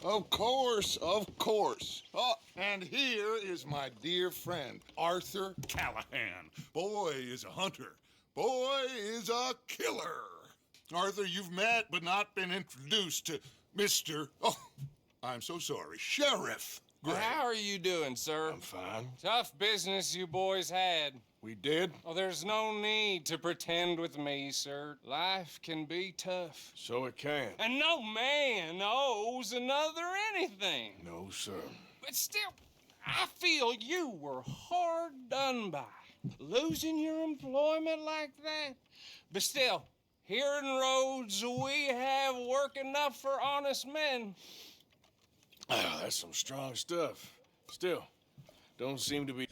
Of course, of course. Oh, and here is my dear friend, Arthur Callahan. Boy is a hunter. Boy is a killer. Arthur, you've met but not been introduced to Mr. Oh, I'm so sorry, Sheriff Gray. How are you doing, sir? I'm fine. Tough business you boys had. We did? Oh, there's no need to pretend with me, sir. Life can be tough. So it can. And no man owes another anything. No, sir. But still, I feel you were hard done by. Losing your employment like that. But still, here in Rhodes, we have work enough for honest men. Oh, that's some strong stuff. Still, don't seem to be...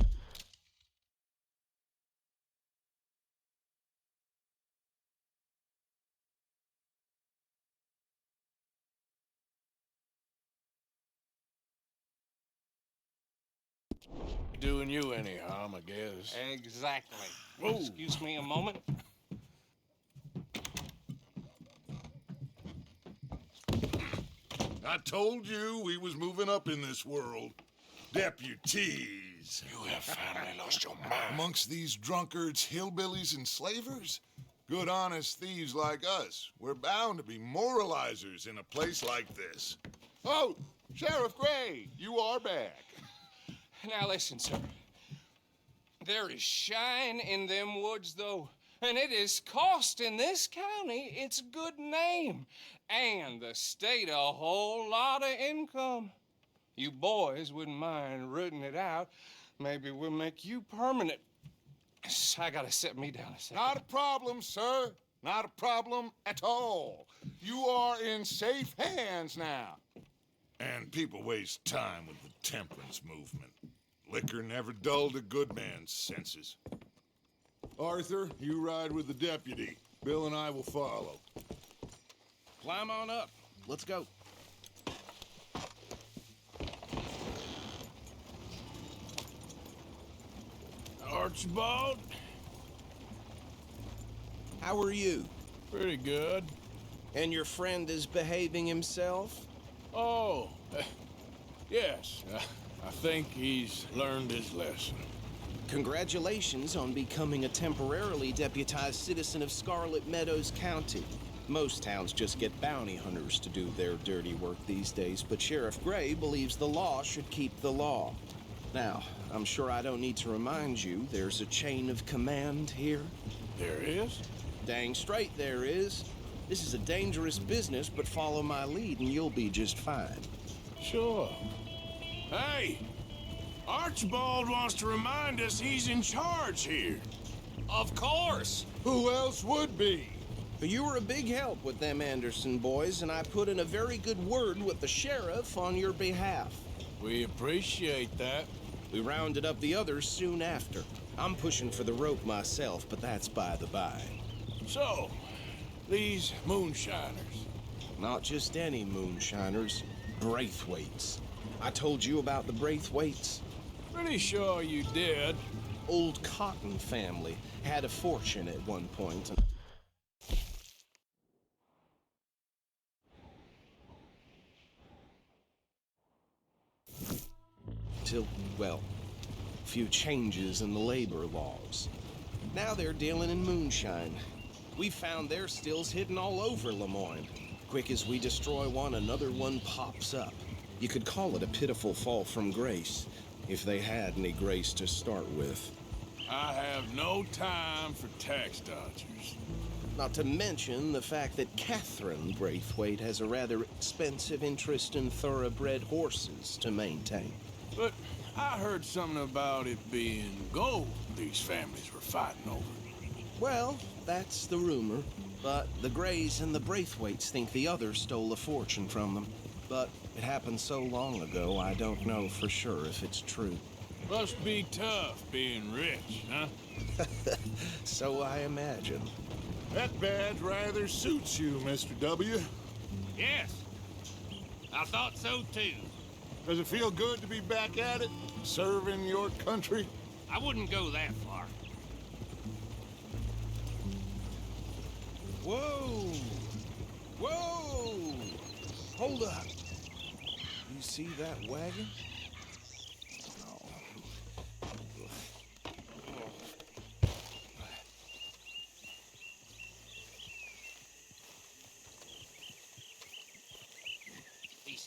doing you any harm, I guess. Exactly. Whoa. Excuse me a moment. I told you we was moving up in this world. Deputies. You have finally lost your mind. Amongst these drunkards, hillbillies, and slavers? Good, honest thieves like us. We're bound to be moralizers in a place like this. Oh, Sheriff Gray, you are back. Now listen, sir. There is shine in them woods, though, and it is costing this county its good name and the state a whole lot of income. You boys wouldn't mind rooting it out. Maybe we'll make you permanent. I gotta set me down a second. Not a problem, sir. Not a problem at all. You are in safe hands now. And people waste time with the temperance movement. Liquor never dulled a good man's senses. Arthur, you ride with the deputy. Bill and I will follow. Climb on up. Let's go. Archibald? How are you? Pretty good. And your friend is behaving himself? Oh, yes. I think he's learned his lesson. Congratulations on becoming a temporarily deputized citizen of Scarlet Meadows County. Most towns just get bounty hunters to do their dirty work these days, but Sheriff Gray believes the law should keep the law. Now, I'm sure I don't need to remind you there's a chain of command here. There is? Dang straight there is. This is a dangerous business, but follow my lead and you'll be just fine. Sure. Hey! Archibald wants to remind us he's in charge here. Of course. Who else would be? You were a big help with them Anderson boys, and I put in a very good word with the sheriff on your behalf. We appreciate that. We rounded up the others soon after. I'm pushing for the rope myself, but that's by the by. So, these moonshiners. Not just any moonshiners, Braithwaites. I told you about the Braithwaites? Pretty sure you did. Old Cotton family had a fortune at one point. Till, well, a few changes in the labor laws. Now they're dealing in moonshine. We found their stills hidden all over Lemoyne. Quick as we destroy one, another one pops up. You could call it a pitiful fall from grace, if they had any grace to start with. I have no time for tax dodgers. Not to mention the fact that Catherine Braithwaite has a rather expensive interest in thoroughbred horses to maintain. But I heard something about it being gold these families were fighting over. Well, that's the rumor. But the Grays and the Braithwaites think the others stole a fortune from them. But it happened so long ago, I don't know for sure if it's true. Must be tough being rich, huh? So I imagine. That badge rather suits you, Mr. W. Yes. I thought so, too. Does it feel good to be back at it, serving your country? I wouldn't go that far. Whoa! Whoa! Hold up. see that wagon?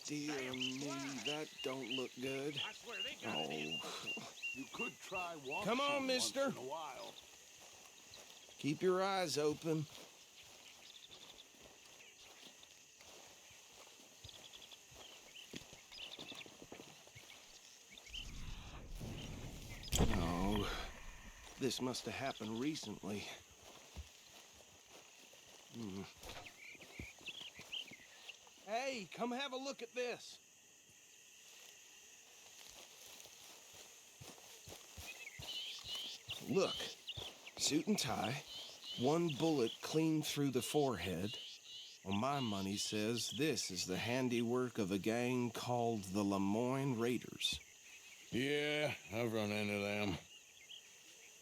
Dear me, that don't look good. Oh. You could try walking. Come on, mister. Once in a while. Keep your eyes open. Oh, this must have happened recently. Hey, come have a look at this. Look, suit and tie, one bullet clean through the forehead. Well, my money says this is the handiwork of a gang called the Lemoyne Raiders. Yeah, I've run into them.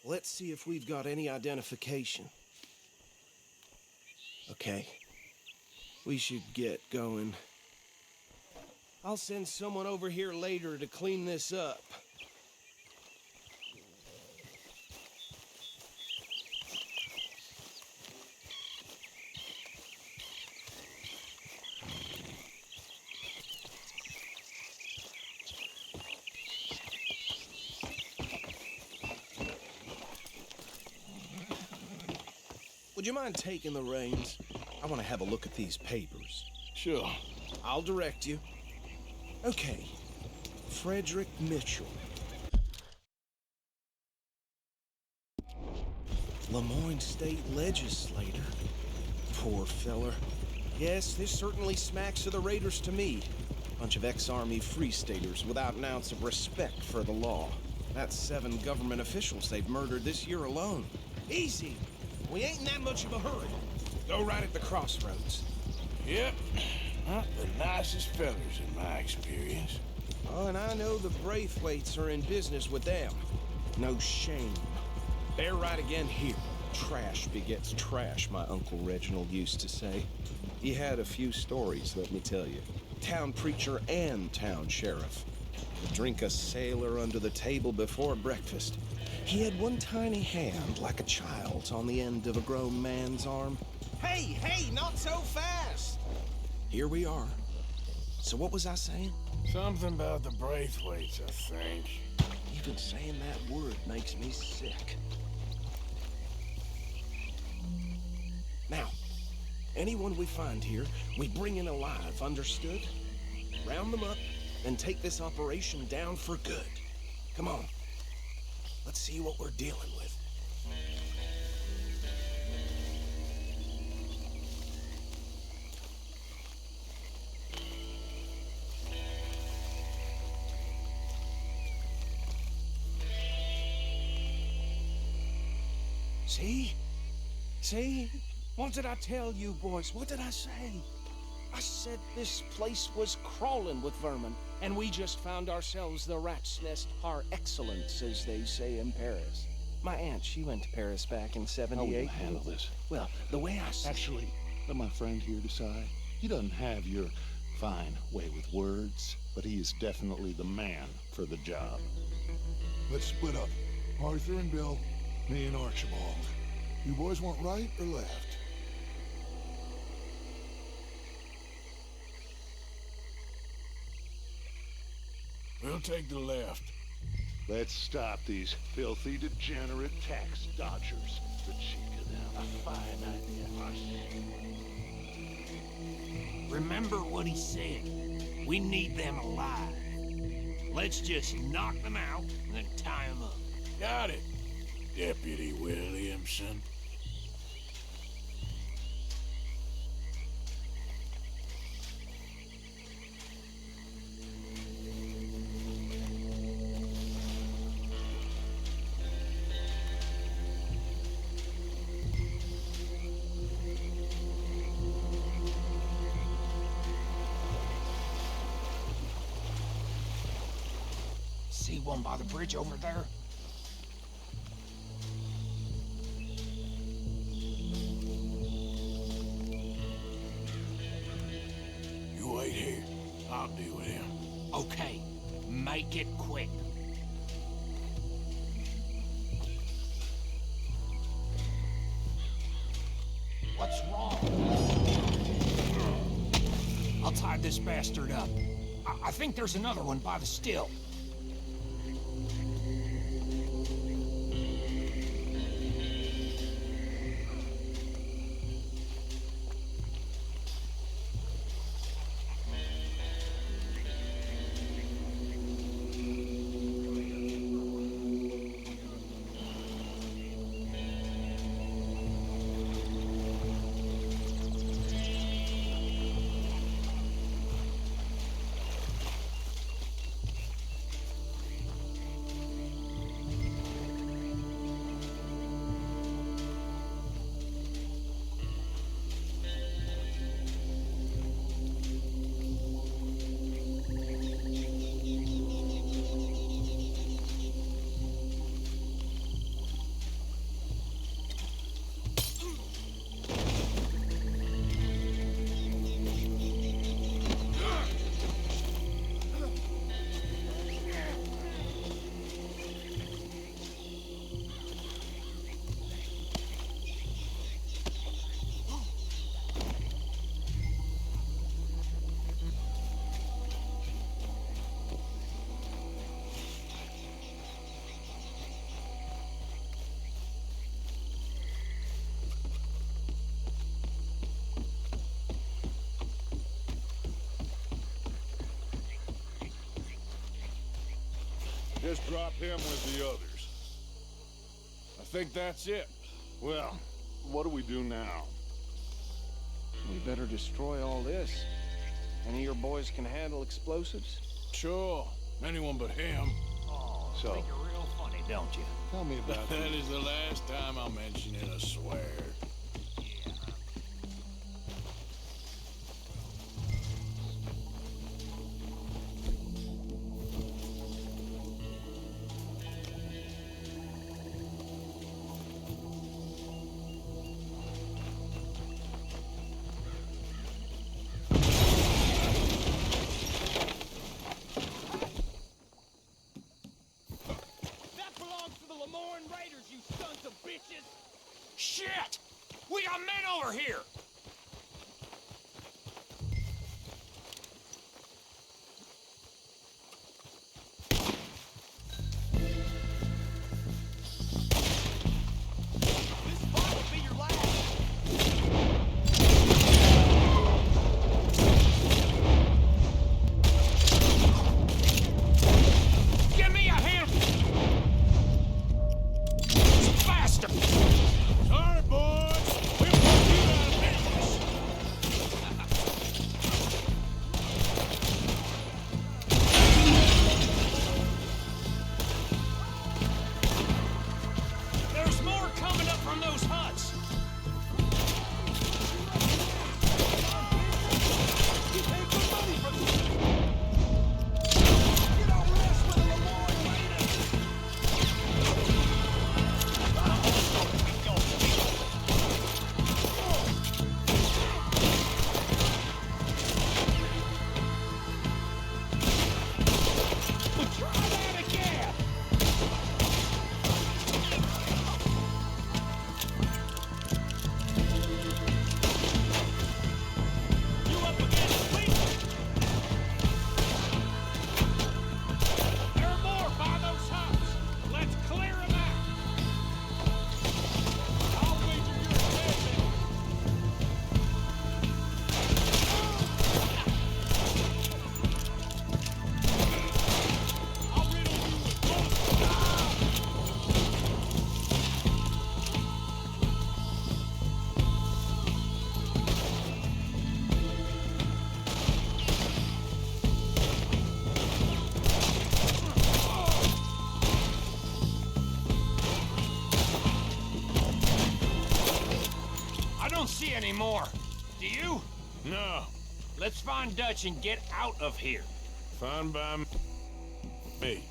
Let's see if we've got any identification. Okay. We should get going. I'll send someone over here later to clean this up. Would you mind taking the reins? I want to have a look at these papers. Sure. I'll direct you. Okay. Frederick Mitchell. Lemoyne State Legislator. Poor feller. Yes, this certainly smacks of the Raiders to me. Bunch of ex-Army Free Staters without an ounce of respect for the law. That's 7 government officials they've murdered this year alone. Easy. We ain't in that much of a hurry. Go right at the crossroads. Yep. Not the nicest fellers in my experience. Oh, and I know the Braithwaites are in business with them. No shame. They're right again here. Trash begets trash, my Uncle Reginald used to say. He had a few stories, let me tell you. Town preacher and town sheriff. Would drink a sailor under the table before breakfast. He had one tiny hand, like a child's, on the end of a grown man's arm. Hey, not so fast! Here we are. So what was I saying? Something about the Braithwaites, I think. Even saying that word makes me sick. Now, anyone we find here, we bring in alive, understood? Round them up, and take this operation down for good. Come on. Let's see what we're dealing with. See? See? What did I tell you, boys? What did I say? I said this place was crawling with vermin, and we just found ourselves the rat's nest par excellence, as they say in Paris. My aunt, she went to Paris back in '78. How will you handle this? Well, the way I see Actually, let my friend here decide. He doesn't have your fine way with words, but he is definitely the man for the job. Let's split up. Arthur and Bill, me and Archibald. You boys want right or left? We'll take the left. Let's stop these filthy, degenerate tax dodgers. The cheek of them. A fine idea. Remember what he said. We need them alive. Let's just knock them out and then tie them up. Got it, Deputy Williamson. See one by the bridge over there? You wait here. I'll deal with him. Okay, make it quick. What's wrong? I'll tie this bastard up. I think there's another one by the still. Just drop him with the others. I think that's it. Well, what do we do now? We better destroy all this. Any of your boys can handle explosives? Sure, anyone but him. Oh, So- think you're real funny, don't you? Tell me about That is the last time I'll mention it, I swear. That belongs to the Lemoyne Raiders, you sons of bitches! Shit! We got men over here! This fight will be your last! Give me a hand! Faster! Sorry, boys. We'll put you out of business. There's more coming up from those huts! You take the money from me! You don't mess with the Lemoyne Raiders! Try that again! You up against me? There are more by those huts. Let's clear them out. I'll wager you're dead, man. I'll riddle you with bullets. I don't see any more. Do you? No, Let's find Dutch and get out of here. fine by me.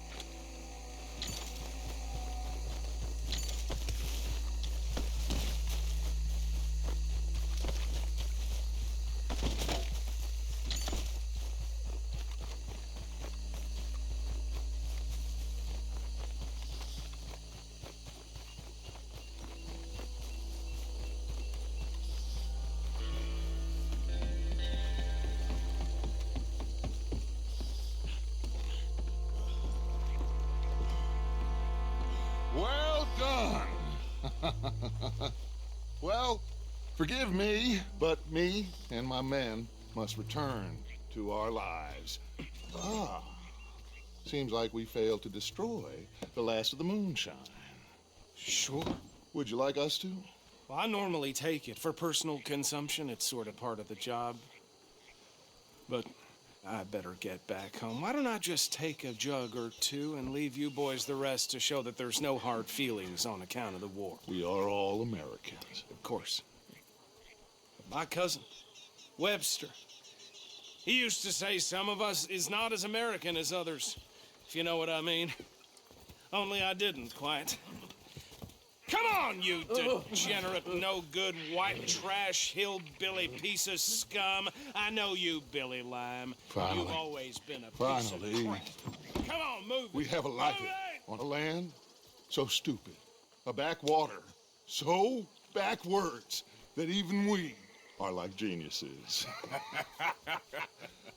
Forgive me, but me and my men must return to our lives. Ah, seems like we failed to destroy the last of the moonshine. Sure. Would you like us to? Well, I normally take it. For personal consumption, it's sort of part of the job. But I better get back home. Why don't I just take a jug or two and leave you boys the rest to show that there's no hard feelings on account of the war? We are all Americans. Of course. My cousin, Webster, he used to say some of us is not as American as others, if you know what I mean. Only I didn't quite. Come on, you degenerate, no-good, white trash, hillbilly piece of scum. I know you, Billy Lime. Finally. You've always been a piece of crap. Come on, move it. We have a life Move it! on a land so stupid, a backwater so backwards that even we are like geniuses.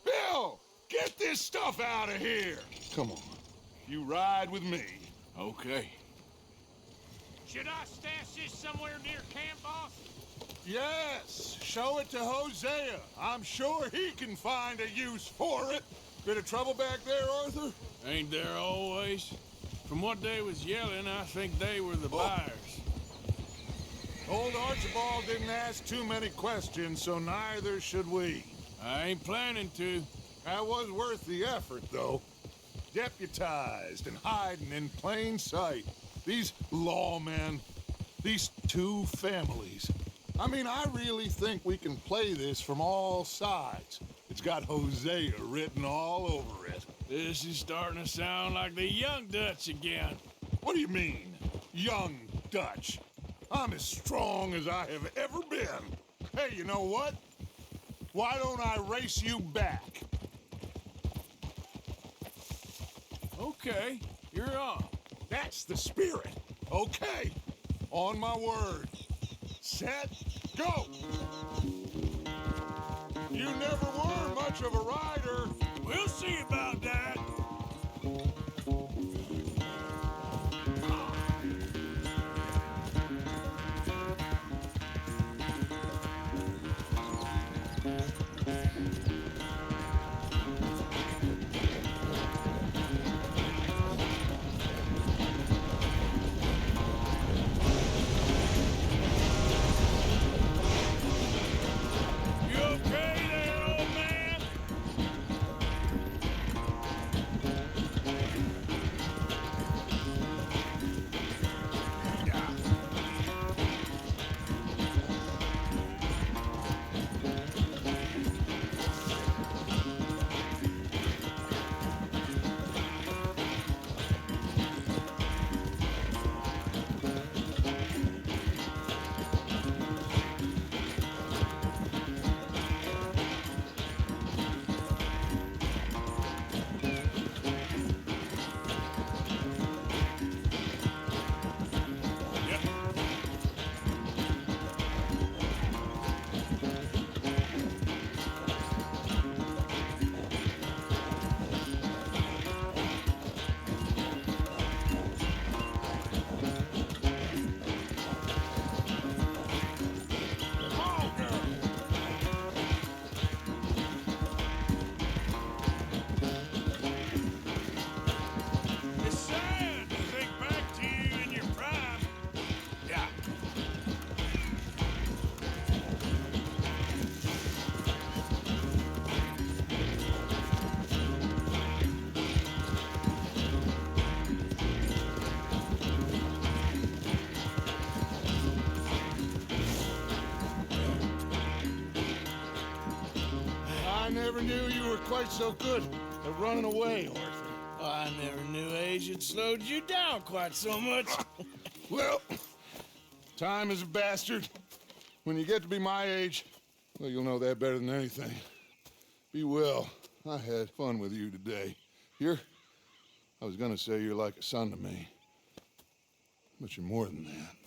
Bill, get this stuff out of here. Come on, you ride with me. Okay. Should I stash this somewhere near camp, boss? Yes, show it to Hosea. I'm sure he can find a use for it. Bit of trouble back there, Arthur? Ain't there always? From what they was yelling, I think they were the buyers. Old Archibald didn't ask too many questions, so neither should we. I ain't planning to. That was worth the effort, though. Deputized and hiding in plain sight. These lawmen, these two families. I mean, I really think we can play this from all sides. It's got Hosea written all over it. This is starting to sound like the Young Dutch again. What do you mean, young Dutch? I'm as strong as I have ever been. Hey, you know what? Why don't I race you back? Okay, you're on. That's the spirit. Okay, on my word. Set, go! You never were much of a rider. We'll see about that. You okay there, old man? It's sad to think back to you in your prime. Yeah. I never knew you were quite so good at running away, Arthur. I never knew age had slowed you down quite so much. Well, time is a bastard. When you get to be my age, well, you'll know that better than anything. Be well. I had fun with you today. I was gonna say you're like a son to me, but you're more than that.